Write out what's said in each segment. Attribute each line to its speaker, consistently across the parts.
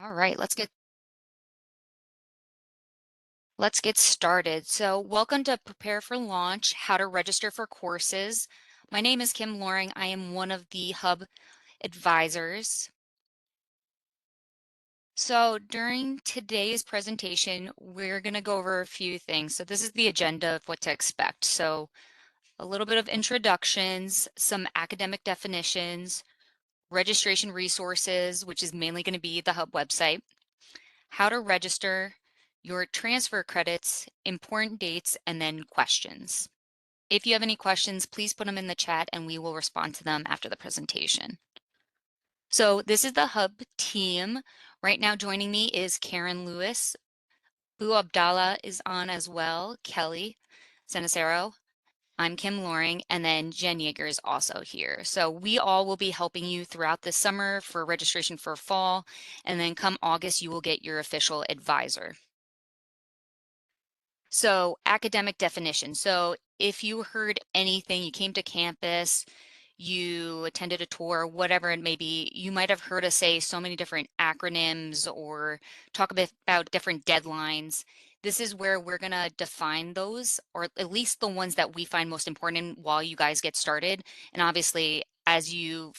Speaker 1: All right, let's get started. So, welcome to Prepare for Launch, How to Register for Courses. My name is Kim Loring. I am one of the Hub advisors. So, during today's presentation, we're going to go over a few things. So, this is the agenda of what to expect. So, a little bit of introductions, some academic definitions, registration resources, which is mainly going to be the Hub website, how to register, your transfer credits, important dates, and then questions. If you have any questions, please put them in the chat and we will respond to them after the presentation. So this is the Hub team. Right now joining me is Karen Lewis. Boo Abdallah is on as well, Kelly Senacero. I'm Kim Loring, and then Jen Yeager is also here. So we all will be helping you throughout the summer for registration for fall, and then come August, you will get your official advisor. So academic definition. So if you heard anything, you came to campus, you attended a tour, whatever it may be, you might have heard us say so many different acronyms or talk a bit about different deadlines. This is where we're going to define those, or at least the ones that we find most important while you guys get started. And obviously, as you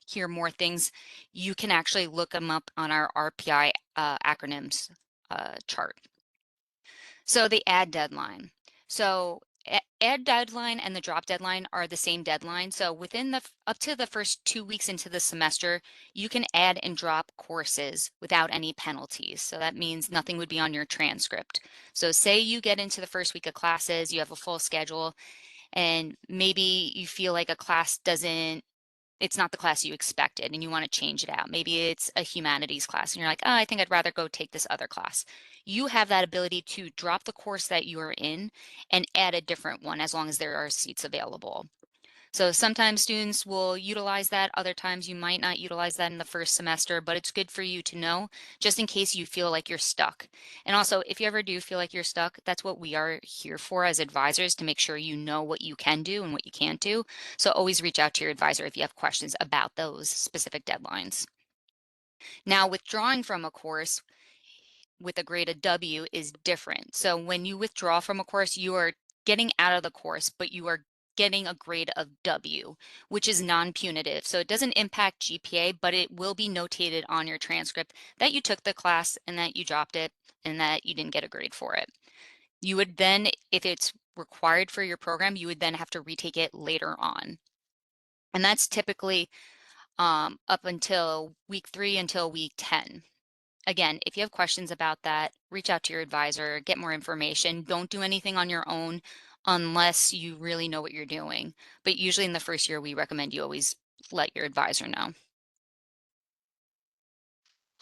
Speaker 1: hear more things, you can actually look them up on our RPI acronyms chart. So the add deadline. So add deadline and the drop deadline are the same deadline. So within up to the first 2 weeks into the semester, you can add and drop courses without any penalties. So that means nothing would be on your transcript. So say you get into the first week of classes, you have a full schedule, and maybe you feel like a class it's not the class you expected and you want to change it out. Maybe it's a humanities class and you're like, oh, I think I'd rather go take this other class. You have that ability to drop the course that you are in and add a different one as long as there are seats available. So sometimes students will utilize that. Other times you might not utilize that in the first semester, but it's good for you to know just in case you feel like you're stuck. And also, if you ever do feel like you're stuck, that's what we are here for as advisors, to make sure you know what you can do and what you can't do. So always reach out to your advisor if you have questions about those specific deadlines. Now, withdrawing from a course with a grade of W is different. So when you withdraw from a course, you are getting out of the course, but you are getting a grade of W, which is non-punitive. So it doesn't impact GPA, but it will be notated on your transcript that you took the class and that you dropped it and that you didn't get a grade for it. You would then, if it's required for your program, you would then have to retake it later on. And that's typically up until week 3 until week 10. Again, if you have questions about that, reach out to your advisor, get more information. Don't do anything on your own unless you really know what you're doing. But usually in the first year, we recommend you always let your advisor know.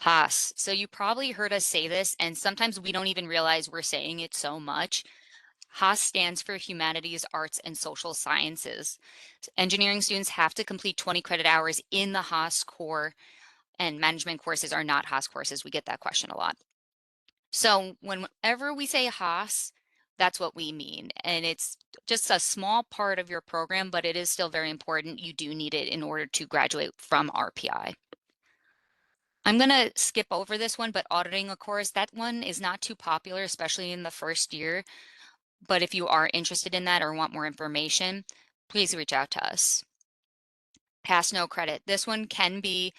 Speaker 1: HAS. So you probably heard us say this, and sometimes we don't even realize we're saying it so much. HAS stands for Humanities, Arts, and Social Sciences. Engineering students have to complete 20 credit hours in the HAS core, and management courses are not HAS courses. We get that question a lot. So whenever we say HAS, that's what we mean. And it's just a small part of your program, but it is still very important. You do need it in order to graduate from RPI. I'm going to skip over this one, but auditing a course, that one is not too popular, especially in the first year. But if you are interested in that or want more information, please reach out to us. Pass no credit. This one can be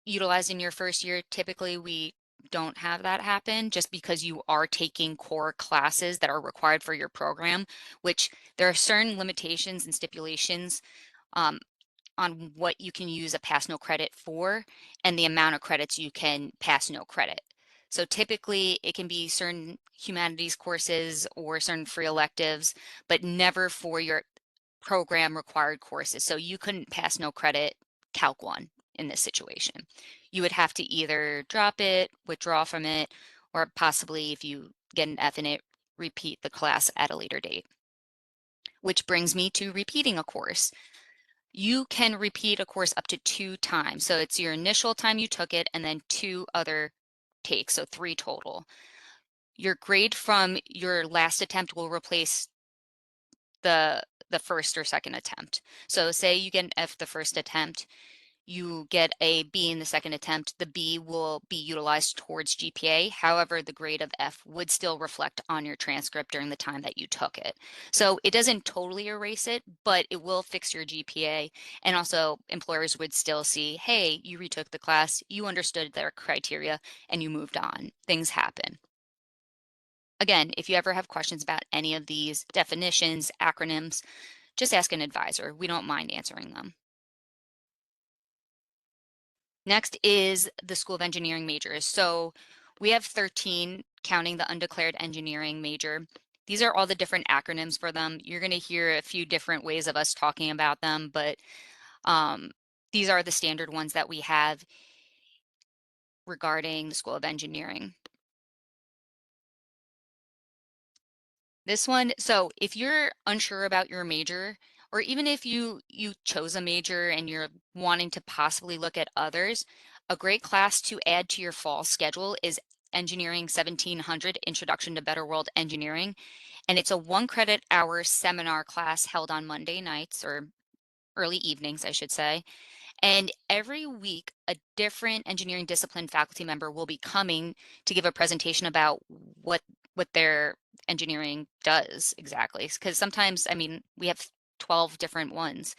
Speaker 1: utilized in your first year. Typically, we don't have that happen just because you are taking core classes that are required for your program, which there are certain limitations and stipulations um, on what you can use a pass no credit for and the amount of credits you can pass no credit. So typically it can be certain humanities courses or certain free electives, but never for your program required courses. So you couldn't pass no credit Calc 1 in this situation. You would have to either drop it, withdraw from it, or possibly if you get an F in it, repeat the class at a later date. Which brings me to repeating a course. You can repeat a course up to 2 times. So it's your initial time you took it and then 2 other takes, so 3 total. Your grade from your last attempt will replace the first or second attempt. So say you get an F the first attempt, you get a B in the second attempt, the B will be utilized towards GPA. However, the grade of F would still reflect on your transcript during the time that you took it. So it doesn't totally erase it, but it will fix your GPA. And also employers would still see, hey, you retook the class, you understood their criteria, and you moved on. Things happen. Again, if you ever have questions about any of these definitions, acronyms, just ask an advisor. We don't mind answering them. Next is the School of Engineering majors. So we have 13, counting the undeclared engineering major. These are all the different acronyms for them. You're going to hear a few different ways of us talking about them, but these are the standard ones that we have regarding the School of Engineering. This one, so if you're unsure about your major, or even if you chose a major and you're wanting to possibly look at others, a great class to add to your fall schedule is Engineering 1700 Introduction to Better World Engineering. And it's a 1 credit hour seminar class held on Monday nights, or early evenings, I should say. And every week, a different engineering discipline faculty member will be coming to give a presentation about what their engineering does exactly. Because sometimes, I mean, we have 12 different ones.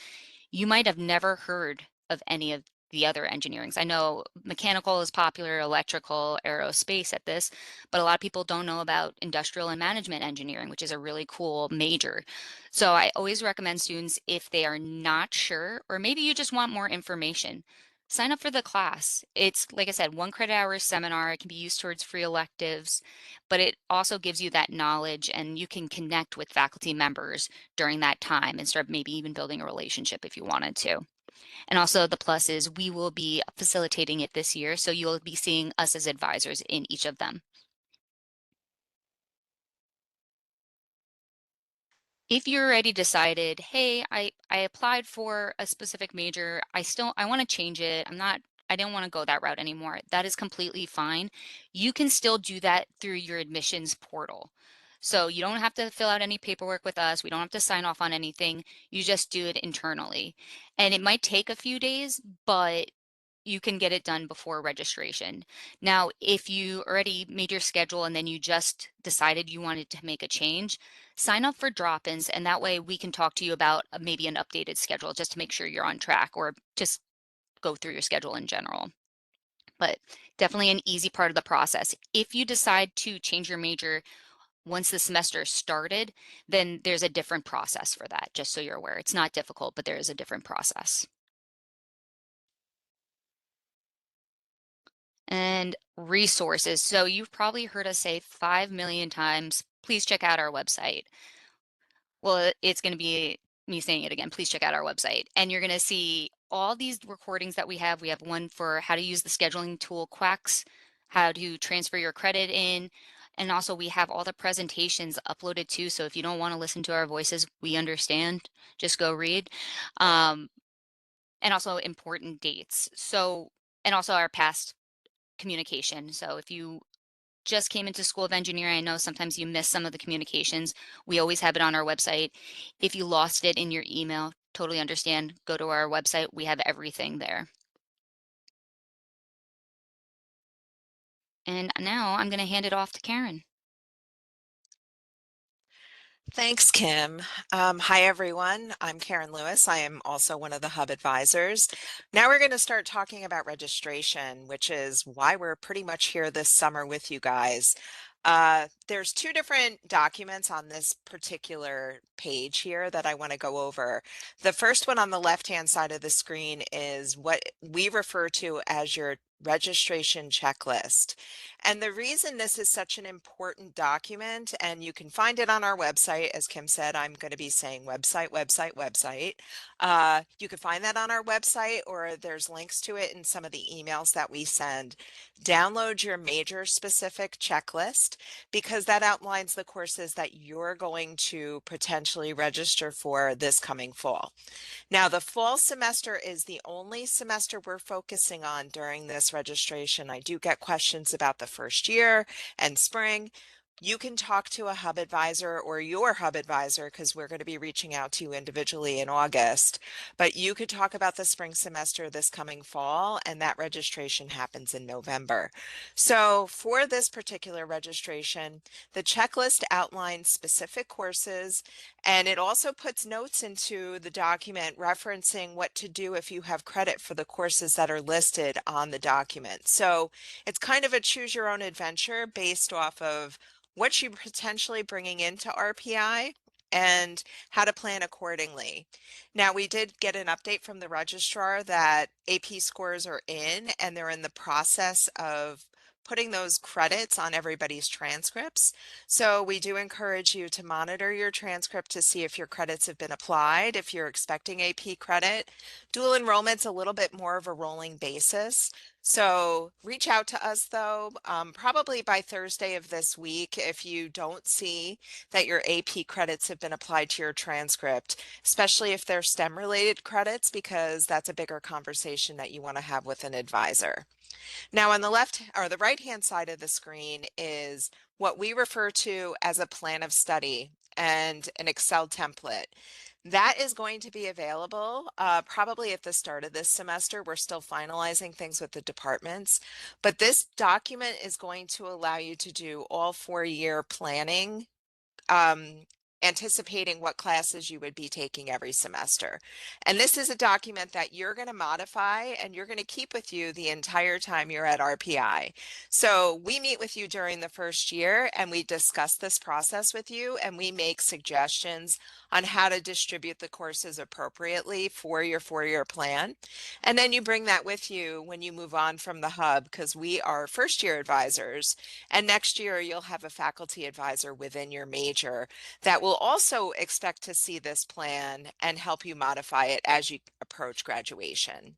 Speaker 1: You might have never heard of any of the other engineerings. I know mechanical is popular, electrical, aerospace at this, but a lot of people don't know about industrial and management engineering, which is a really cool major. So I always recommend students, if they are not sure, or maybe you just want more information, sign up for the class. It's, like I said, 1 credit hour seminar. It can be used towards free electives, but it also gives you that knowledge, and you can connect with faculty members during that time and start maybe even building a relationship if you wanted to. And also the plus is we will be facilitating it this year, so you'll be seeing us as advisors in each of them. If you already decided, hey, I applied for a specific major, I want to change it. I don't want to go that route anymore. That is completely fine. You can still do that through your admissions portal. So you don't have to fill out any paperwork with us. We don't have to sign off on anything. You just do it internally. And it might take a few days, but you can get it done before registration. Now, if you already made your schedule and then you just decided you wanted to make a change, sign up for drop-ins, and that way we can talk to you about maybe an updated schedule just to make sure you're on track, or just go through your schedule in general. But definitely an easy part of the process. If you decide to change your major once the semester started, then there's a different process for that, just so you're aware. It's not difficult, but there is a different process. And resources. So you've probably heard us say 5 million times, please check out our website. Well, it's going to be me saying it again. Please check out our website. And you're going to see all these recordings that we have. We have one for how to use the scheduling tool Quax, how to transfer your credit in. And also we have all the presentations uploaded too. So if you don't want to listen to our voices, we understand. Just go read. Um, and also important dates. So, and also our past communication. So if you just came into School of Engineering, I know sometimes you miss some of the communications. We always have it on our website. If you lost it in your email, totally understand. Go to our website. We have everything there. And now I'm going to hand it off to Karen.
Speaker 2: Thanks, Kim. Hi, everyone. I'm Karen Lewis. I am also one of the Hub advisors. Now we're going to start talking about registration, which is why we're pretty much here this summer with you guys. There's two different documents on this particular page here that I want to go over. The first one on the left-hand side of the screen is what we refer to as your registration checklist. And the reason this is such an important document, and you can find it on our website, as Kim said, I'm going to be saying website, website, website. You can find that on our website, or there's links to it in some of the emails that we send. Download your major specific checklist, because that outlines the courses that you're going to potentially register for this coming fall. Now, the fall semester is the only semester we're focusing on during this registration. I do get questions about the first year and spring. You can talk to a hub advisor or your hub advisor because we're going to be reaching out to you individually in August. But you could talk about the spring semester this coming fall, and that registration happens in November. So for this particular registration, the checklist outlines specific courses, and it also puts notes into the document referencing what to do if you have credit for the courses that are listed on the document. So it's kind of a choose your own adventure based off of what you're potentially bringing into RPI and how to plan accordingly. Now, we did get an update from the registrar that AP scores are in and they're in the process of putting those credits on everybody's transcripts. So we do encourage you to monitor your transcript to see if your credits have been applied, if you're expecting AP credit. Dual enrollment's a little bit more of a rolling basis. So reach out to us though, probably by Thursday of this week if you don't see that your AP credits have been applied to your transcript, especially if they're STEM related credits, because that's a bigger conversation that you want to have with an advisor. Now on the left or the right hand side of the screen is what we refer to as a plan of study and an Excel template. That is going to be available probably at the start of this semester. We're still finalizing things with the departments, but this document is going to allow you to do all 4-year planning, um, anticipating what classes you would be taking every semester. And this is a document that you're going to modify and you're going to keep with you the entire time you're at RPI. So we meet with you during the first year and we discuss this process with you and we make suggestions on how to distribute the courses appropriately for your 4-year plan. And then you bring that with you when you move on from the hub because we are first year advisors and next year you'll have a faculty advisor within your major that will also expect to see this plan and help you modify it as you approach graduation.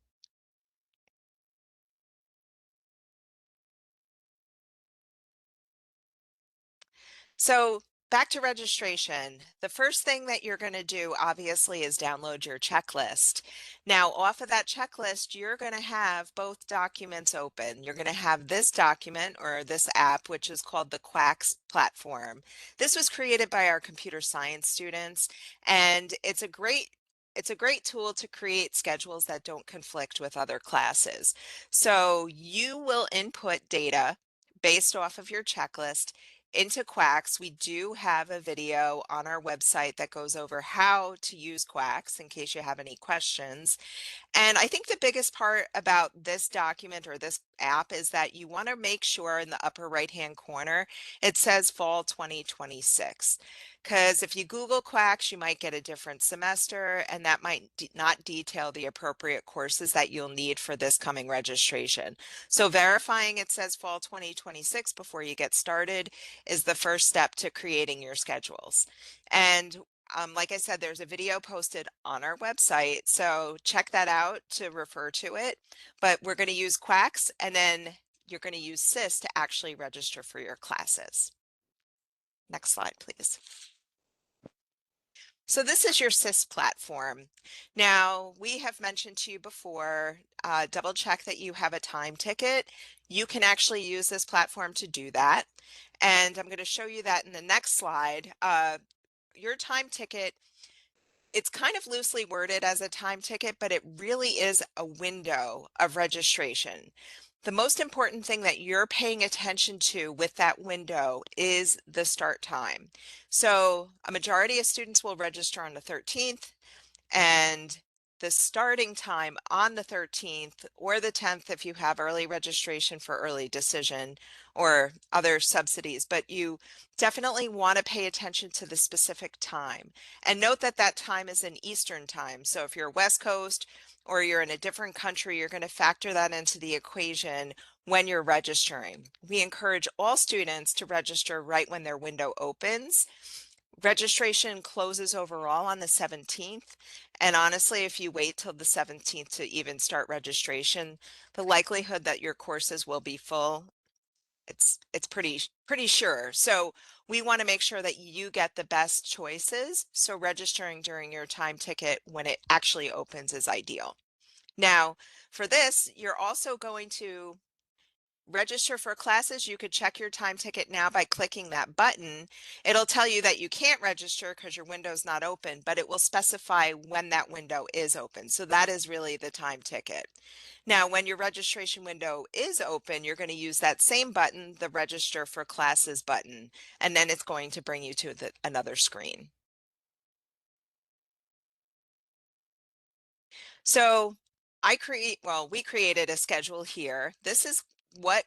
Speaker 2: So back to registration. The first thing that you're going to do obviously is download your checklist. Now off of that checklist, you're going to have both documents open. You're going to have this document or this app, which is called the Quacks platform. This was created by our computer science students, and it's a great tool to create schedules that don't conflict with other classes. So you will input data based off of your checklist into Quacks. We do have a video on our website that goes over how to use Quacks in case you have any questions. And I think the biggest part about this document or this app is that you want to make sure in the upper right hand corner it says fall 2026. Because if you Google Quacks, you might get a different semester, and that might not detail the appropriate courses that you'll need for this coming registration. So verifying it says fall 2026 before you get started is the first step to creating your schedules. And like I said, there's a video posted on our website, so check that out to refer to it. But we're going to use Quacks, and then you're going to use SIS to actually register for your classes. Next slide, please. So this is your SIS platform. Now, we have mentioned to you before, double check that you have a time ticket. You can actually use this platform to do that. And I'm going to show you that in the next slide. Your time ticket, it's kind of loosely worded as a time ticket, but it really is a window of registration. The most important thing that you're paying attention to with that window is the start time. So a majority of students will register on the 13th, and the starting time on the 13th or the 10th if you have early registration for early decision or other subsidies, but you definitely want to pay attention to the specific time. And note that that time is in Eastern time. So if you're West Coast or you're in a different country, you're going to factor that into the equation when you're registering. We encourage all students to register right when their window opens. Registration closes overall on the 17th. And honestly, if you wait till the 17th to even start registration, the likelihood that your courses will be full, it's pretty sure. So we want to make sure that you get the best choices. So registering during your time ticket when it actually opens is ideal. Now, for this, you're also going to register for classes, you could check your time ticket now by clicking that button. It'll tell you that you can't register because your window's not open, but it will specify when that window is open. So that is really the time ticket. Now, when your registration window is open, you're going to use that same button, the register for classes button, and then it's going to bring you to another screen. So we created a schedule here. This is what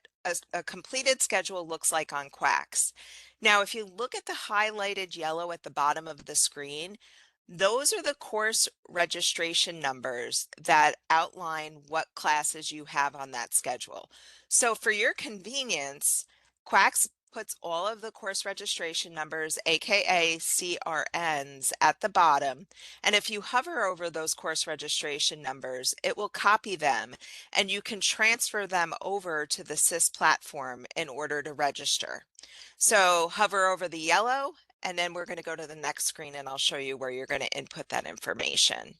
Speaker 2: a completed schedule looks like on Quacks. Now, if you look at the highlighted yellow at the bottom of the screen, those are the course registration numbers that outline what classes you have on that schedule. So for your convenience, Quacks puts all of the course registration numbers, aka CRNs, at the bottom. And if you hover over those course registration numbers, it will copy them and you can transfer them over to the SIS platform in order to register. So hover over the yellow, and then we're going to go to the next screen and I'll show you where you're going to input that information.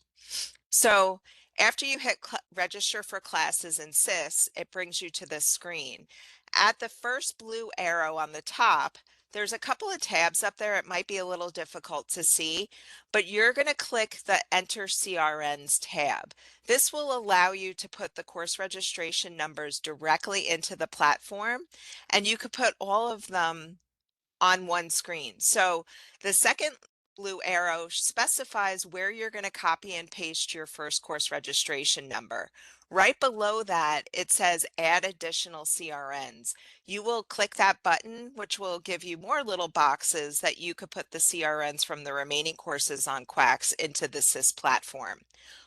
Speaker 2: So after you hit register for classes in SIS, it brings you to this screen. At the first blue arrow on the top, there's a couple of tabs up there. It might be a little difficult to see, but you're going to click the Enter CRNs tab. This will allow you to put the course registration numbers directly into the platform, and you could put all of them on one screen. So the second blue arrow specifies where you're going to copy and paste your first course registration number. Right below that, it says add additional CRNs. You will click that button, which will give you more little boxes that you could put the CRNs from the remaining courses on Quacks into the SIS platform.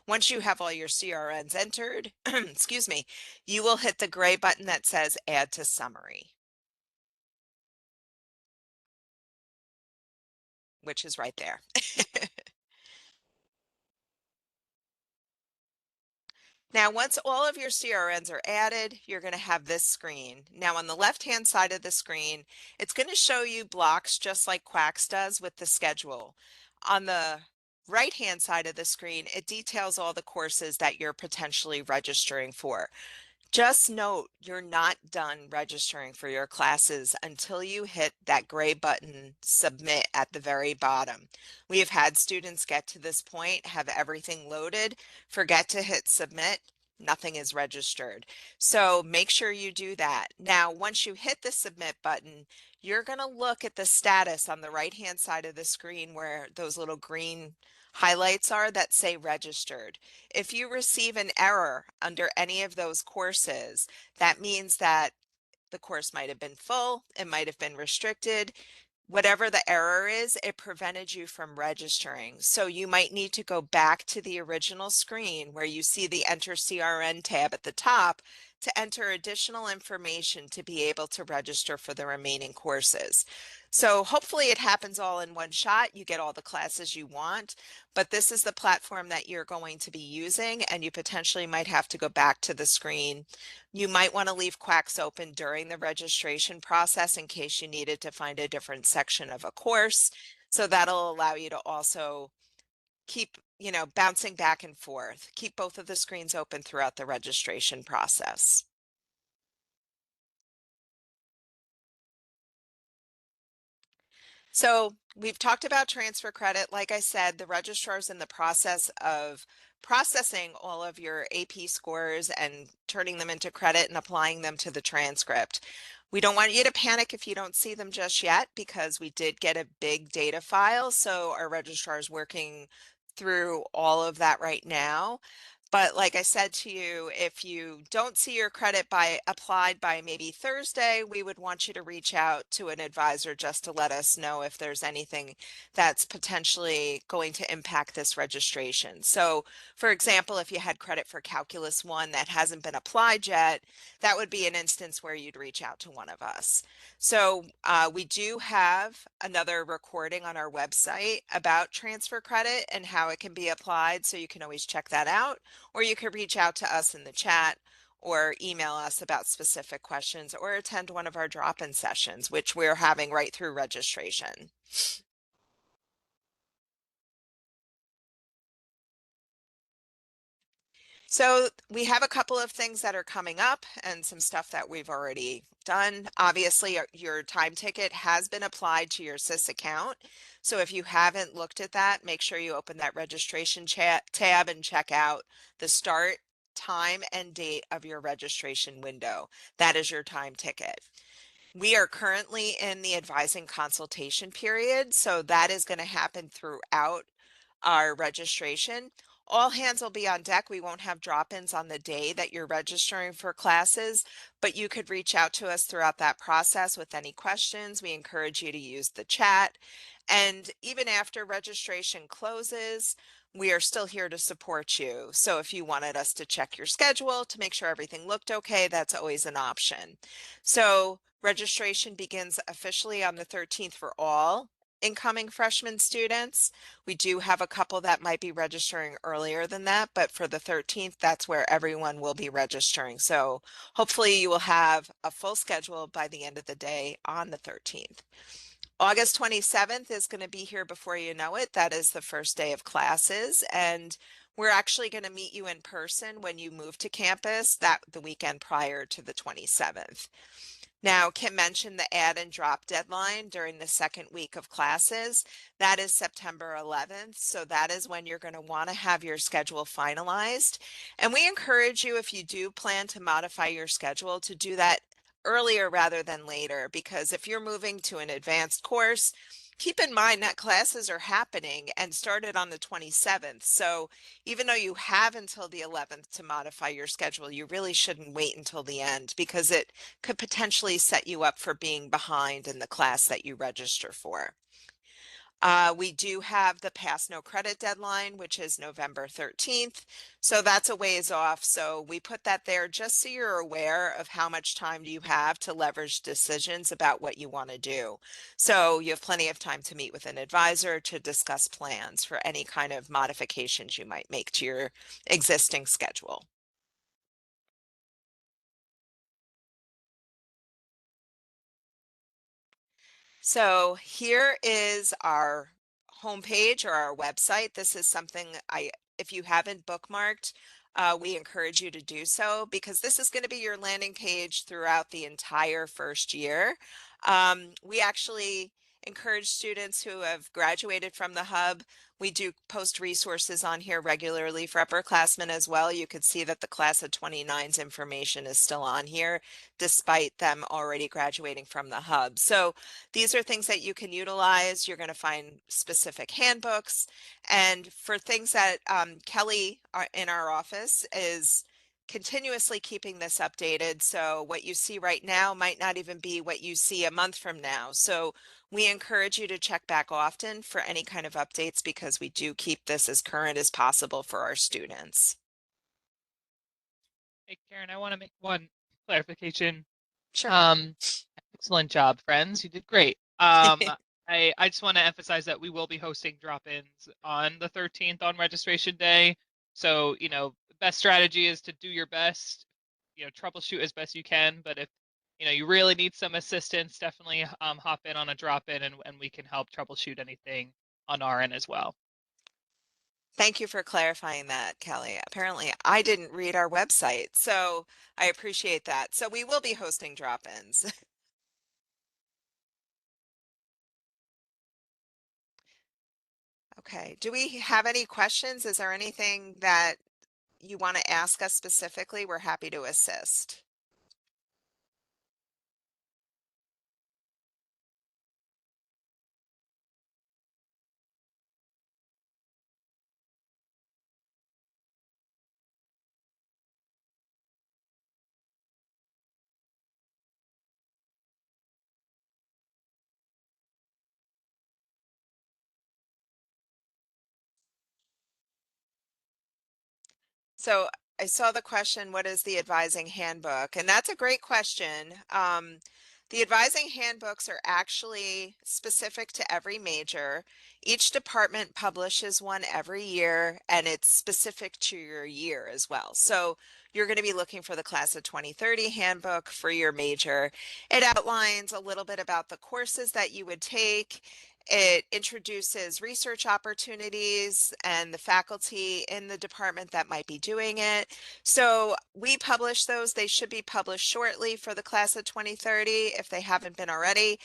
Speaker 2: Once you have all your CRNs entered, excuse me, you will hit the gray button that says add to summary, which is right there. Now, once all of your CRNs are added, you're going to have this screen. Now, on the left-hand side of the screen, it's going to show you blocks just like Quacks does with the schedule. On the right-hand side of the screen, it details all the courses that you're potentially registering for. Just note, you're not done registering for your classes until you hit that gray button, Submit, at the very bottom. We have had students get to this point, have everything loaded, forget to hit Submit, nothing is registered. So make sure you do that. Now, once you hit the Submit button, you're going to look at the status on the right-hand side of the screen where those little green highlights are that say registered. If you receive an error under any of those courses, that means that the course might have been full, it might have been restricted. Whatever the error is, it prevented you from registering. So you might need to go back to the original screen where you see the Enter CRN tab at the top to enter additional information to be able to register for the remaining courses. So hopefully it happens all in one shot. You get all the classes you want, but this is the platform that you're going to be using, and you potentially might have to go back to the screen. You might want to leave Quacks open during the registration process in case you needed to find a different section of a course. So that'll allow you to also keep, bouncing back and forth, keep both of the screens open throughout the registration process. So we've talked about transfer credit. Like I said, the registrar is in the process of processing all of your AP scores and turning them into credit and applying them to the transcript. We don't want you to panic if you don't see them just yet because we did get a big data file. So our registrar is working through all of that right now. But like I said to you, if you don't see your credit applied by maybe Thursday, we would want you to reach out to an advisor just to let us know if there's anything that's potentially going to impact this registration. So for example, if you had credit for Calculus 1 that hasn't been applied yet, that would be an instance where you'd reach out to one of us. So we do have another recording on our website about transfer credit and how it can be applied. So you can always check that out, or you could reach out to us in the chat or email us about specific questions or attend one of our drop-in sessions, which we're having right through registration. So we have a couple of things that are coming up and some stuff that we've already done. Obviously, your time ticket has been applied to your SIS account. So if you haven't looked at that, make sure you open that registration tab and check out the start time and date of your registration window. That is your time ticket. We are currently in the advising consultation period, so that is going to happen throughout our registration. All hands will be on deck. We won't have drop-ins on the day that you're registering for classes, but you could reach out to us throughout that process with any questions. We encourage you to use the chat. And even after registration closes, we are still here to support you. So if you wanted us to check your schedule to make sure everything looked okay, that's always an option. So registration begins officially on the 13th for all incoming freshman students. We do have a couple that might be registering earlier than that, but for the 13th, that's where everyone will be registering. So hopefully you will have a full schedule by the end of the day on the 13th. August 27th is going to be here before you know it. That is the first day of classes, and we're actually going to meet you in person when you move to campus the weekend prior to the 27th. Now, Kim mentioned the add and drop deadline during the second week of classes. That is September 11th. So that is when you're going to want to have your schedule finalized. And we encourage you, if you do plan to modify your schedule, to do that earlier rather than later, because if you're moving to an advanced course, keep in mind that classes are happening and started on the 27th. So even though you have until the 11th to modify your schedule, you really shouldn't wait until the end, because it could potentially set you up for being behind in the class that you register for. We do have the pass no credit deadline, which is November 13th. So that's a ways off. So we put that there just so you're aware of how much time do you have to leverage decisions about what you want to do. So you have plenty of time to meet with an advisor to discuss plans for any kind of modifications you might make to your existing schedule. So here is our homepage or our website. This is something if you haven't bookmarked, we encourage you to do so, because this is going to be your landing page throughout the entire first year. We actually encourage students who have graduated from the hub. We do post resources on here regularly for upperclassmen as well. You can see that the class of 29's information is still on here, despite them already graduating from the hub. So these are things that you can utilize. You're going to find specific handbooks. And for things that Kelly in our office is continuously keeping this updated. So what you see right now might not even be what you see a month from now. So we encourage you to check back often for any kind of updates, because we do keep this as current as possible for our students.
Speaker 3: Hey, Karen, I want to make one clarification.
Speaker 2: Sure.
Speaker 3: Um, Excellent job, friends. You did great. I just want to emphasize that we will be hosting drop-ins on the 13th on registration day. So, the best strategy is to do your best, troubleshoot as best you can. But if, you really need some assistance, definitely hop in on a drop-in and we can help troubleshoot anything on our end as well.
Speaker 2: Thank you for clarifying that, Kelly. Apparently, I didn't read our website, so I appreciate that. So we will be hosting drop-ins. Okay, do we have any questions? Is there anything that you want to ask us specifically? We're happy to assist. So I saw the question, what is the advising handbook? And that's a great question. The advising handbooks are actually specific to every major. Each department publishes one every year, and it's specific to your year as well. So you're going to be looking for the class of 2030 handbook for your major. It outlines a little bit about the courses that you would take. It introduces research opportunities and the faculty in the department that might be doing it. So we publish those. They should be published shortly for the class of 2030 if they haven't been already.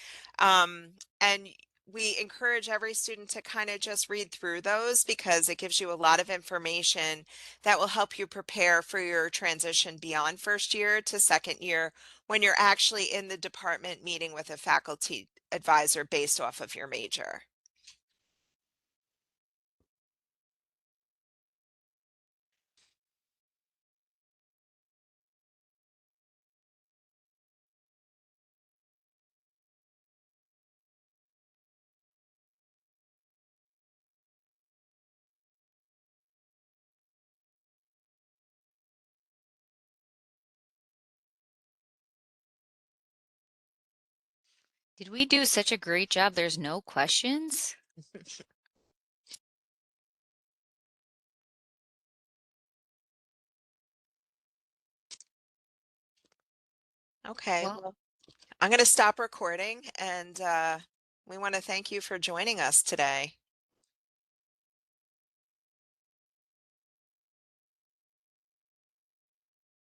Speaker 2: And we encourage every student to kind of just read through those because it gives you a lot of information that will help you prepare for your transition beyond first year to second year when you're actually in the department meeting with a faculty advisor based off of your major.
Speaker 1: Did we do such a great job? There's no questions?
Speaker 2: Okay,
Speaker 1: Well,
Speaker 2: well, I'm going to stop recording and we want to thank you for joining us today.